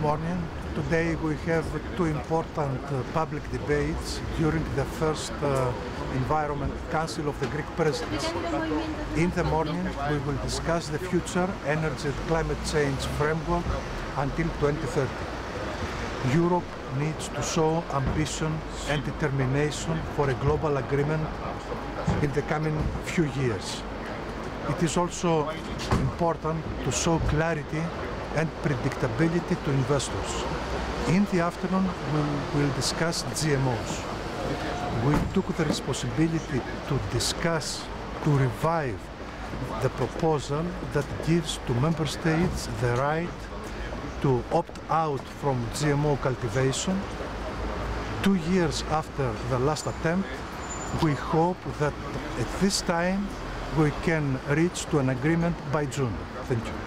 morning. Today we have two important public debates during the first Environment Council of the Greek Presidency. In the morning we will discuss the future energy and climate change framework until 2030. Europe needs to show ambition and determination for a global agreement in the coming few years. It is also important to show clarity and predictability to investors. In the afternoon, we will discuss GMOs. We took the responsibility to discuss, to revive the proposal that gives to member states the right to opt out from GMO cultivation. 2 years after the last attempt, we hope that at this time we can reach to an agreement by June. Thank you.